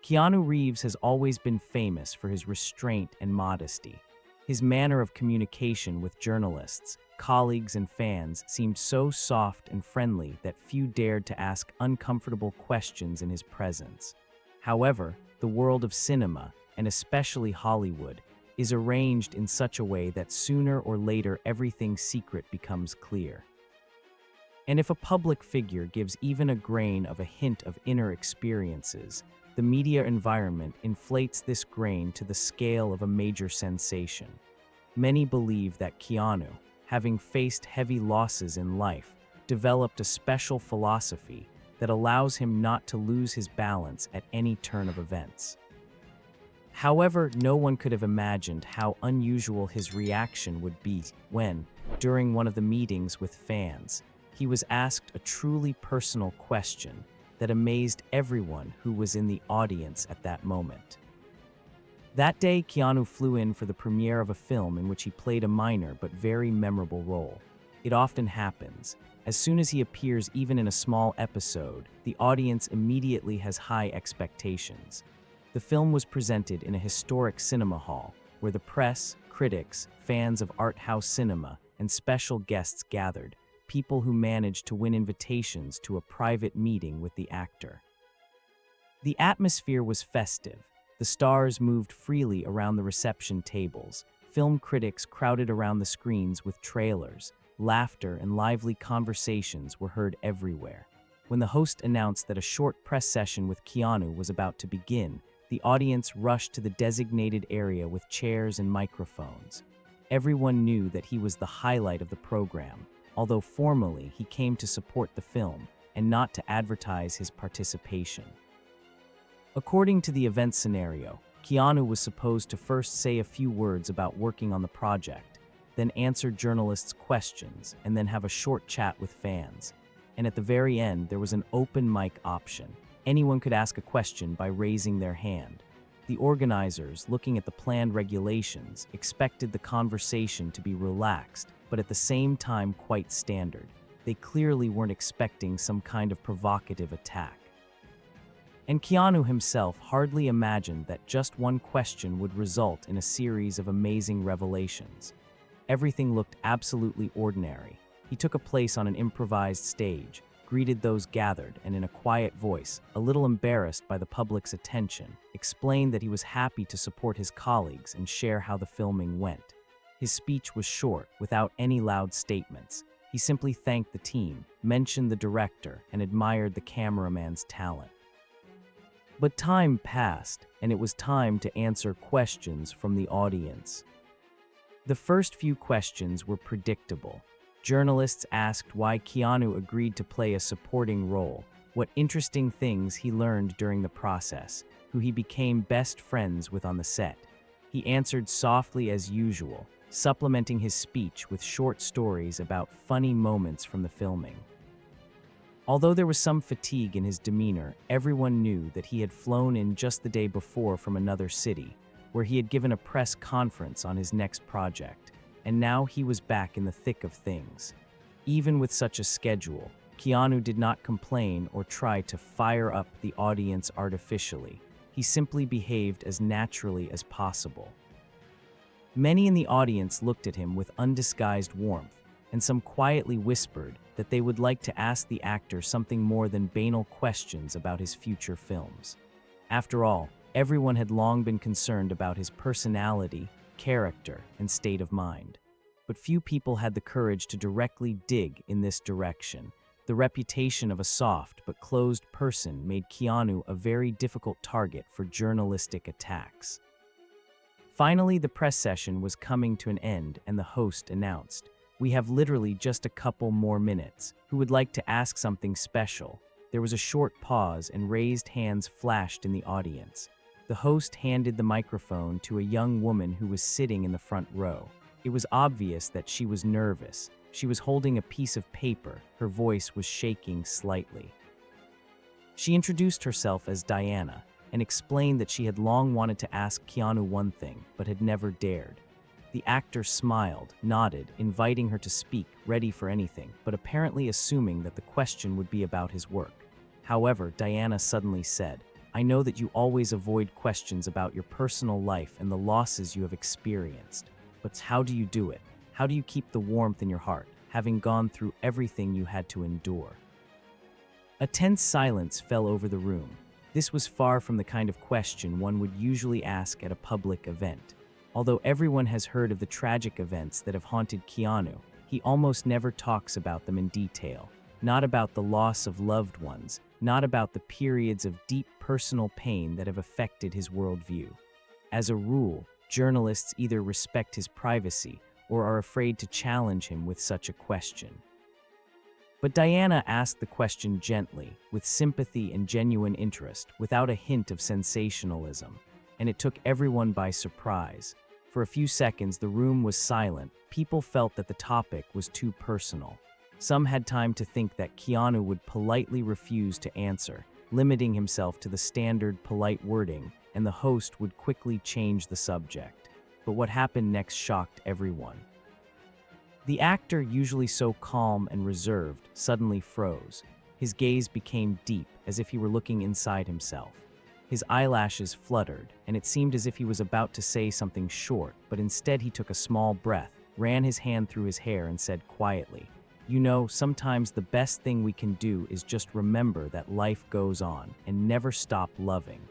Keanu Reeves has always been famous for his restraint and modesty. His manner of communication with journalists, colleagues, and fans seemed so soft and friendly that few dared to ask uncomfortable questions in his presence. However, the world of cinema, and especially Hollywood, is arranged in such a way that sooner or later everything secret becomes clear. And if a public figure gives even a grain of a hint of inner experiences, the media environment inflates this grain to the scale of a major sensation. Many believe that Keanu, having faced heavy losses in life, developed a special philosophy that allows him not to lose his balance at any turn of events. However, no one could have imagined how unusual his reaction would be when, during one of the meetings with fans, he was asked a truly personal question that amazed everyone who was in the audience at that moment. That day, Keanu flew in for the premiere of a film in which he played a minor but very memorable role. It often happens. As soon as he appears even in a small episode, the audience immediately has high expectations. The film was presented in a historic cinema hall, where the press, critics, fans of art house cinema, and special guests gathered, people who managed to win invitations to a private meeting with the actor. The atmosphere was festive. The stars moved freely around the reception tables. Film critics crowded around the screens with trailers. Laughter and lively conversations were heard everywhere. When the host announced that a short press session with Keanu was about to begin, the audience rushed to the designated area with chairs and microphones. Everyone knew that he was the highlight of the program, although formally he came to support the film and not to advertise his participation. According to the event scenario, Keanu was supposed to first say a few words about working on the project, then answer journalists' questions, and then have a short chat with fans. And at the very end, there was an open mic option. Anyone could ask a question by raising their hand. The organizers, looking at the planned regulations, expected the conversation to be relaxed, but at the same time quite standard. They clearly weren't expecting some kind of provocative attack. And Keanu himself hardly imagined that just one question would result in a series of amazing revelations. Everything looked absolutely ordinary. He took a place on an improvised stage, greeted those gathered, and in a quiet voice, a little embarrassed by the public's attention, explained that he was happy to support his colleagues and share how the filming went. His speech was short, without any loud statements. He simply thanked the team, mentioned the director, and admired the cameraman's talent. But time passed, and it was time to answer questions from the audience. The first few questions were predictable. Journalists asked why Keanu agreed to play a supporting role, what interesting things he learned during the process, who he became best friends with on the set. He answered softly as usual, supplementing his speech with short stories about funny moments from the filming. Although there was some fatigue in his demeanor, everyone knew that he had flown in just the day before from another city, where he had given a press conference on his next project, and now he was back in the thick of things. Even with such a schedule, Keanu did not complain or try to fire up the audience artificially. He simply behaved as naturally as possible. Many in the audience looked at him with undisguised warmth, and some quietly whispered that they would like to ask the actor something more than banal questions about his future films. After all, everyone had long been concerned about his personality, character, and state of mind. But few people had the courage to directly dig in this direction. The reputation of a soft but closed person made Keanu a very difficult target for journalistic attacks. Finally, the press session was coming to an end, and the host announced, "We have literally just a couple more minutes. Who would like to ask something special?" There was a short pause, and raised hands flashed in the audience. The host handed the microphone to a young woman who was sitting in the front row. It was obvious that she was nervous. She was holding a piece of paper. Her voice was shaking slightly. She introduced herself as Diana and explained that she had long wanted to ask Keanu one thing, but had never dared. The actor smiled, nodded, inviting her to speak, ready for anything, but apparently assuming that the question would be about his work. However, Diana suddenly said, I know that you always avoid questions about your personal life and the losses you have experienced. But how do you do it? How do you keep the warmth in your heart, having gone through everything you had to endure?" A tense silence fell over the room. This was far from the kind of question one would usually ask at a public event. Although everyone has heard of the tragic events that have haunted Keanu, he almost never talks about them in detail. Not about the loss of loved ones, not about the periods of deep personal pain that have affected his worldview. As a rule, journalists either respect his privacy or are afraid to challenge him with such a question. But Diana asked the question gently, with sympathy and genuine interest, without a hint of sensationalism, and it took everyone by surprise. For a few seconds, the room was silent. People felt that the topic was too personal. Some had time to think that Keanu would politely refuse to answer, limiting himself to the standard polite wording, and the host would quickly change the subject. But what happened next shocked everyone. The actor, usually so calm and reserved, suddenly froze. His gaze became deep, as if he were looking inside himself. His eyelashes fluttered, and it seemed as if he was about to say something short, but instead he took a small breath, ran his hand through his hair, and said quietly, "You know, sometimes the best thing we can do is just remember that life goes on and never stop loving."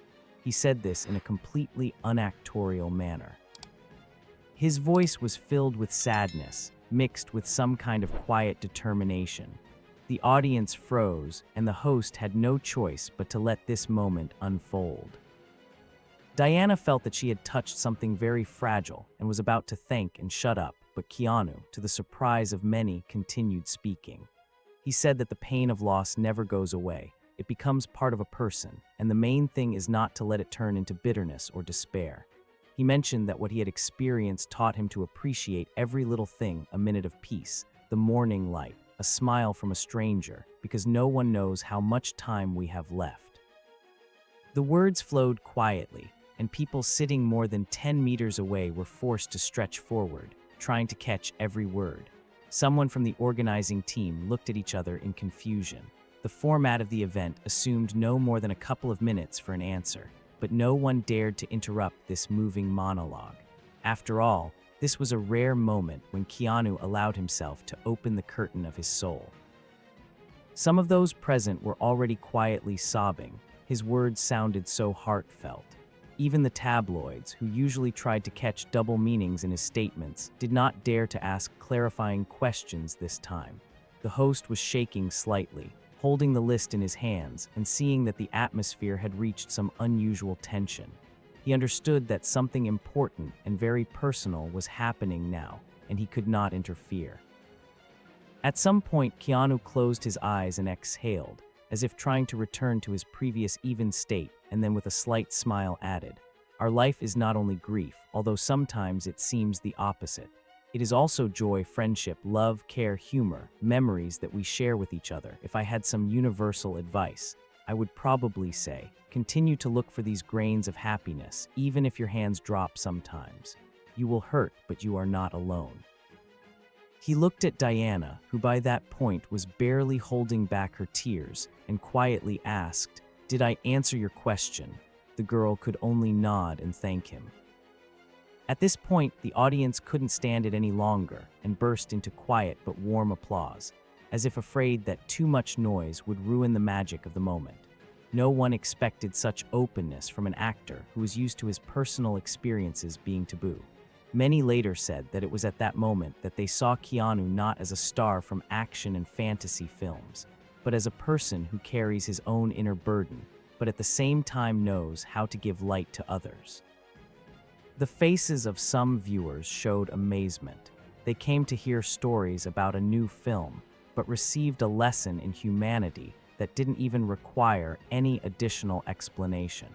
He said this in a completely unactorial manner. His voice was filled with sadness, mixed with some kind of quiet determination. The audience froze, and the host had no choice but to let this moment unfold. Diana felt that she had touched something very fragile and was about to thank and shut up, but Keanu, to the surprise of many, continued speaking. He said that the pain of loss never goes away. It becomes part of a person, and the main thing is not to let it turn into bitterness or despair. He mentioned that what he had experienced taught him to appreciate every little thing: a minute of peace, the morning light, a smile from a stranger, because no one knows how much time we have left. The words flowed quietly, and people sitting more than 10 meters away were forced to stretch forward, trying to catch every word. Someone from the organizing team looked at each other in confusion. The format of the event assumed no more than a couple of minutes for an answer, but no one dared to interrupt this moving monologue. After all, this was a rare moment when Keanu allowed himself to open the curtain of his soul. Some of those present were already quietly sobbing. His words sounded so heartfelt. Even the tabloids, who usually tried to catch double meanings in his statements, did not dare to ask clarifying questions this time. The host was shaking slightly, holding the list in his hands and seeing that the atmosphere had reached some unusual tension. He understood that something important and very personal was happening now, and he could not interfere. At some point, Keanu closed his eyes and exhaled, as if trying to return to his previous even state, and then with a slight smile added, "Our life is not only grief, although sometimes it seems the opposite. It is also joy, friendship, love, care, humor, memories that we share with each other. If I had some universal advice, I would probably say, continue to look for these grains of happiness, even if your hands drop sometimes. You will hurt, but you are not alone." He looked at Diana, who by that point was barely holding back her tears, and quietly asked, "Did I answer your question?" The girl could only nod and thank him. At this point, the audience couldn't stand it any longer and burst into quiet but warm applause, as if afraid that too much noise would ruin the magic of the moment. No one expected such openness from an actor who was used to his personal experiences being taboo. Many later said that it was at that moment that they saw Keanu not as a star from action and fantasy films, but as a person who carries his own inner burden, but at the same time knows how to give light to others. The faces of some viewers showed amazement. They came to hear stories about a new film, but received a lesson in humanity that didn't even require any additional explanation.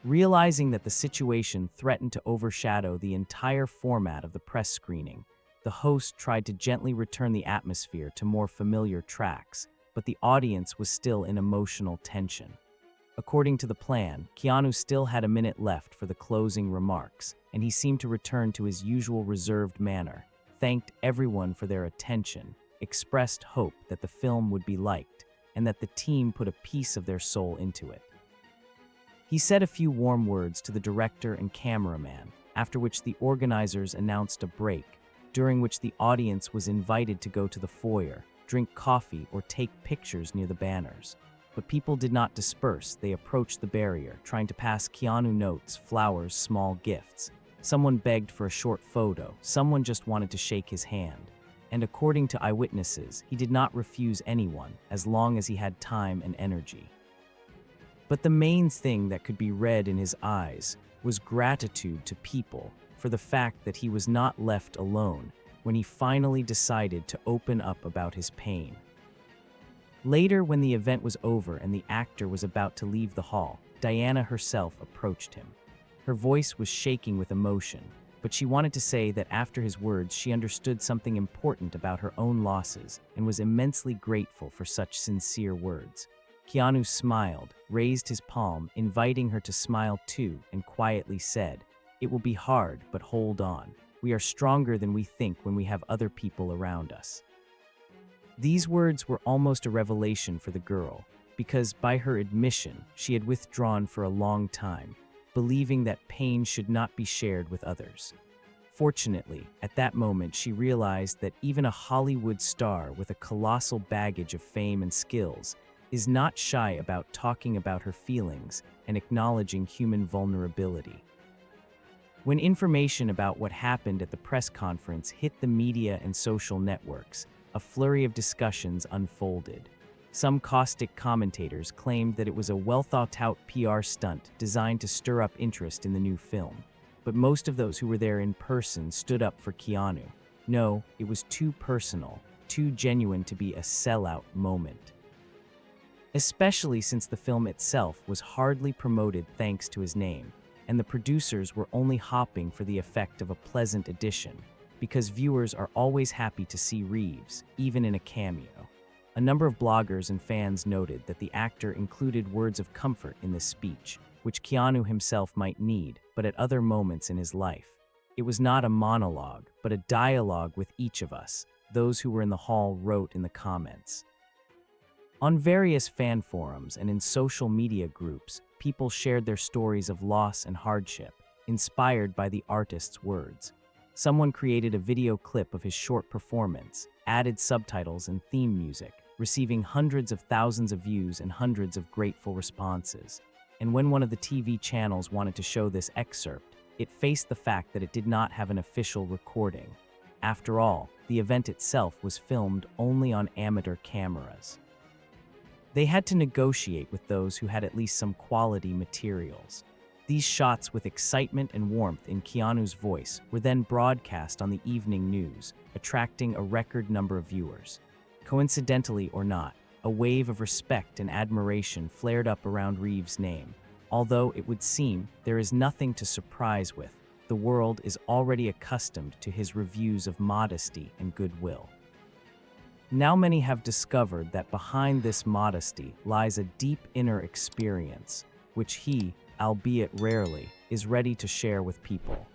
Realizing that the situation threatened to overshadow the entire format of the press screening, the host tried to gently return the atmosphere to more familiar tracks, but the audience was still in emotional tension. According to the plan, Keanu still had a minute left for the closing remarks, and he seemed to return to his usual reserved manner, thanked everyone for their attention, expressed hope that the film would be liked, and that the team put a piece of their soul into it. He said a few warm words to the director and cameraman, after which the organizers announced a break, during which the audience was invited to go to the foyer, drink coffee, or take pictures near the banners. But people did not disperse. They approached the barrier, trying to pass Keanu notes, flowers, small gifts. Someone begged for a short photo. Someone just wanted to shake his hand. And according to eyewitnesses, he did not refuse anyone, as long as he had time and energy. But the main thing that could be read in his eyes was gratitude to people for the fact that he was not left alone when he finally decided to open up about his pain. Later, when the event was over and the actor was about to leave the hall, Diana herself approached him. Her voice was shaking with emotion, but she wanted to say that after his words she understood something important about her own losses and was immensely grateful for such sincere words. Keanu smiled, raised his palm, inviting her to smile too, and quietly said, "It will be hard, but hold on. We are stronger than we think when we have other people around us." These words were almost a revelation for the girl, because by her admission, she had withdrawn for a long time, believing that pain should not be shared with others. Fortunately, at that moment she realized that even a Hollywood star with a colossal baggage of fame and skills is not shy about talking about her feelings and acknowledging human vulnerability. When information about what happened at the press conference hit the media and social networks, a flurry of discussions unfolded. Some caustic commentators claimed that it was a well-thought-out PR stunt designed to stir up interest in the new film. But most of those who were there in person stood up for Keanu. No, it was too personal, too genuine to be a sellout moment. Especially since the film itself was hardly promoted thanks to his name, and the producers were only hopping for the effect of a pleasant addition, because viewers are always happy to see Reeves, even in a cameo. A number of bloggers and fans noted that the actor included words of comfort in this speech, which Keanu himself might need, but at other moments in his life. It was not a monologue, but a dialogue with each of us, those who were in the hall wrote in the comments. On various fan forums and in social media groups, people shared their stories of loss and hardship, inspired by the artist's words. Someone created a video clip of his short performance, added subtitles and theme music, receiving hundreds of thousands of views and hundreds of grateful responses. And when one of the TV channels wanted to show this excerpt, it faced the fact that it did not have an official recording. After all, the event itself was filmed only on amateur cameras. They had to negotiate with those who had at least some quality materials. These shots with excitement and warmth in Keanu's voice were then broadcast on the evening news, attracting a record number of viewers. Coincidentally or not, a wave of respect and admiration flared up around Reeves' name. Although it would seem there is nothing to surprise with, the world is already accustomed to his reviews of modesty and goodwill. Now many have discovered that behind this modesty lies a deep inner experience, which he, albeit rarely, is ready to share with people.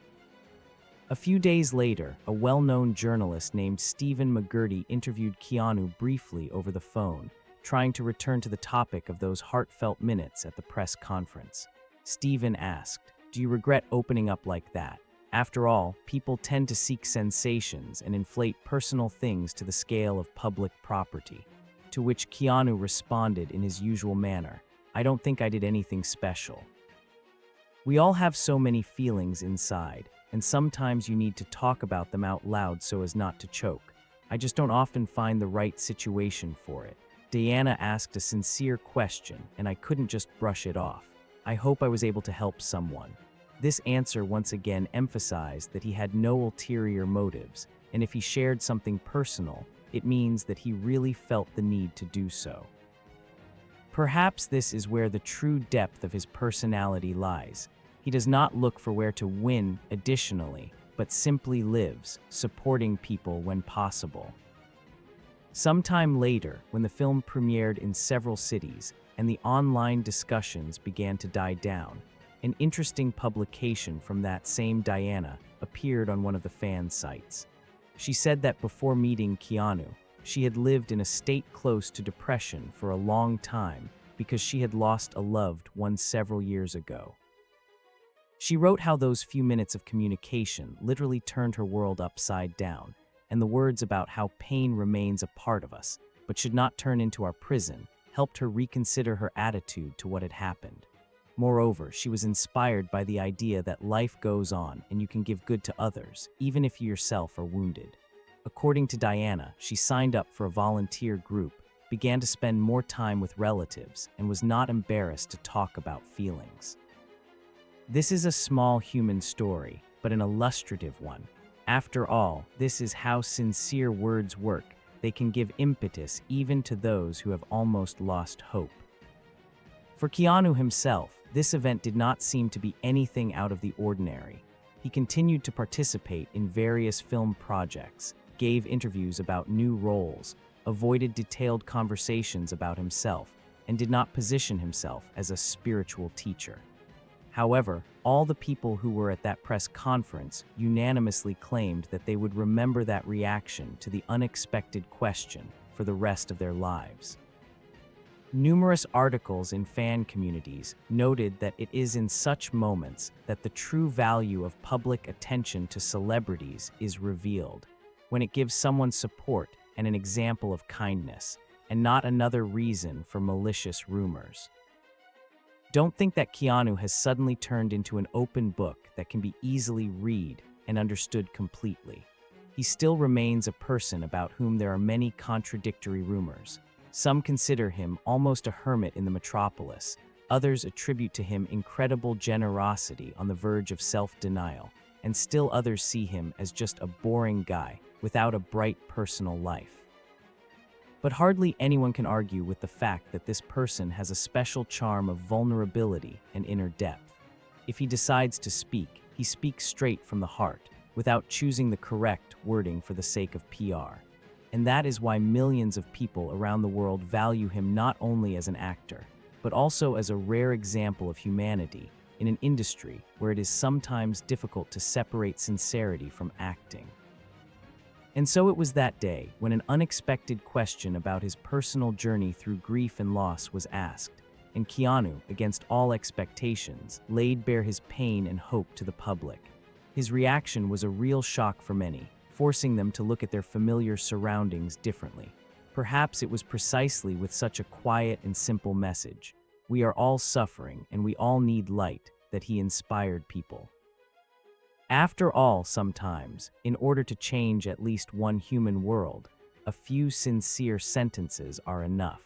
A few days later, a well-known journalist named Stephen McGurty interviewed Keanu briefly over the phone, trying to return to the topic of those heartfelt minutes at the press conference. Stephen asked, "Do you regret opening up like that? After all, people tend to seek sensations and inflate personal things to the scale of public property." To which Keanu responded in his usual manner, "I don't think I did anything special." We all have so many feelings inside, and sometimes you need to talk about them out loud so as not to choke. I just don't often find the right situation for it. Diana asked a sincere question, and I couldn't just brush it off. I hope I was able to help someone. This answer once again emphasized that he had no ulterior motives, and if he shared something personal, it means that he really felt the need to do so. Perhaps this is where the true depth of his personality lies. He does not look for where to win additionally, but simply lives, supporting people when possible. Sometime later, when the film premiered in several cities and the online discussions began to die down, an interesting publication from that same Diana appeared on one of the fan sites. She said that before meeting Keanu, she had lived in a state close to depression for a long time because she had lost a loved one several years ago. She wrote how those few minutes of communication literally turned her world upside down, and the words about how pain remains a part of us, but should not turn into our prison, helped her reconsider her attitude to what had happened. Moreover, she was inspired by the idea that life goes on and you can give good to others, even if you yourself are wounded. According to Diana, she signed up for a volunteer group, began to spend more time with relatives, and was not embarrassed to talk about feelings. This is a small human story, but an illustrative one. After all, this is how sincere words work. They can give impetus even to those who have almost lost hope. For Keanu himself, this event did not seem to be anything out of the ordinary. He continued to participate in various film projects, gave interviews about new roles, avoided detailed conversations about himself, and did not position himself as a spiritual teacher. However, all the people who were at that press conference unanimously claimed that they would remember that reaction to the unexpected question for the rest of their lives. Numerous articles in fan communities noted that it is in such moments that the true value of public attention to celebrities is revealed, when it gives someone support and an example of kindness, and not another reason for malicious rumors. Don't think that Keanu has suddenly turned into an open book that can be easily read and understood completely. He still remains a person about whom there are many contradictory rumors. Some consider him almost a hermit in the metropolis. Others attribute to him incredible generosity on the verge of self-denial, and still others see him as just a boring guy without a bright personal life. But hardly anyone can argue with the fact that this person has a special charm of vulnerability and inner depth. If he decides to speak, he speaks straight from the heart, without choosing the correct wording for the sake of PR. And that is why millions of people around the world value him not only as an actor, but also as a rare example of humanity in an industry where it is sometimes difficult to separate sincerity from acting. And so it was that day when an unexpected question about his personal journey through grief and loss was asked, and Keanu, against all expectations, laid bare his pain and hope to the public. His reaction was a real shock for many, forcing them to look at their familiar surroundings differently. Perhaps it was precisely with such a quiet and simple message, "We are all suffering and we all need light," that he inspired people. After all, sometimes, in order to change at least one human world, a few sincere sentences are enough.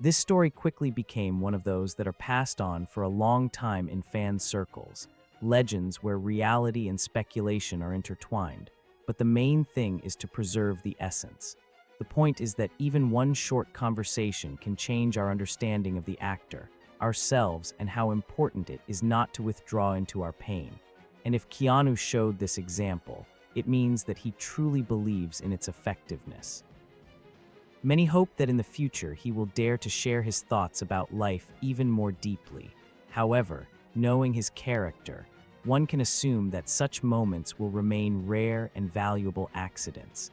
This story quickly became one of those that are passed on for a long time in fan circles, legends where reality and speculation are intertwined, but the main thing is to preserve the essence. The point is that even one short conversation can change our understanding of the actor, ourselves, and how important it is not to withdraw into our pain. And if Keanu showed this example, it means that he truly believes in its effectiveness. Many hope that in the future he will dare to share his thoughts about life even more deeply. However, knowing his character, one can assume that such moments will remain rare and valuable accidents.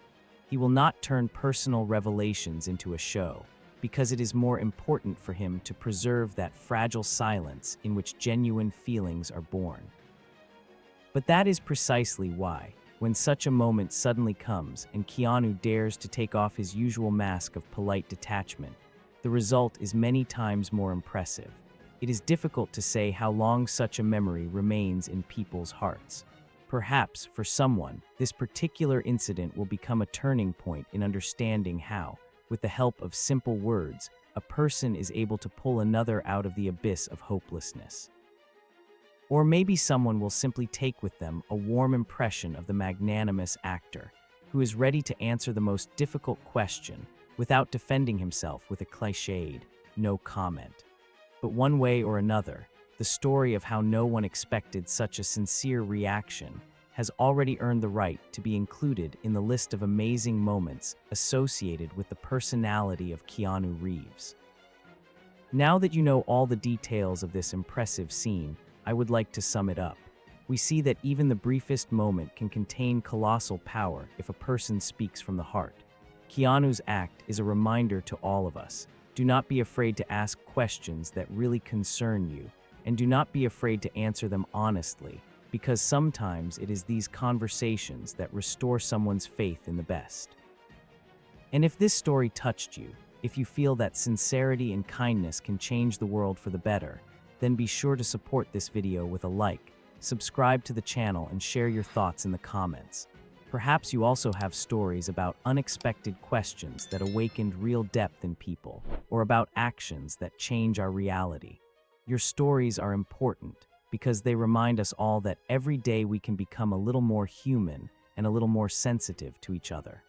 He will not turn personal revelations into a show, because it is more important for him to preserve that fragile silence in which genuine feelings are born. But that is precisely why, when such a moment suddenly comes and Keanu dares to take off his usual mask of polite detachment, the result is many times more impressive. It is difficult to say how long such a memory remains in people's hearts. Perhaps, for someone, this particular incident will become a turning point in understanding how, with the help of simple words, a person is able to pull another out of the abyss of hopelessness. Or maybe someone will simply take with them a warm impression of the magnanimous actor, who is ready to answer the most difficult question without defending himself with a cliched, "no comment." But one way or another, the story of how no one expected such a sincere reaction has already earned the right to be included in the list of amazing moments associated with the personality of Keanu Reeves. Now that you know all the details of this impressive scene, I would like to sum it up. We see that even the briefest moment can contain colossal power if a person speaks from the heart. Keanu's act is a reminder to all of us. Do not be afraid to ask questions that really concern you, and do not be afraid to answer them honestly, because sometimes it is these conversations that restore someone's faith in the best. And if this story touched you, if you feel that sincerity and kindness can change the world for the better, then be sure to support this video with a like, subscribe to the channel, and share your thoughts in the comments. Perhaps you also have stories about unexpected questions that awakened real depth in people, or about actions that change our reality. Your stories are important because they remind us all that every day we can become a little more human and a little more sensitive to each other.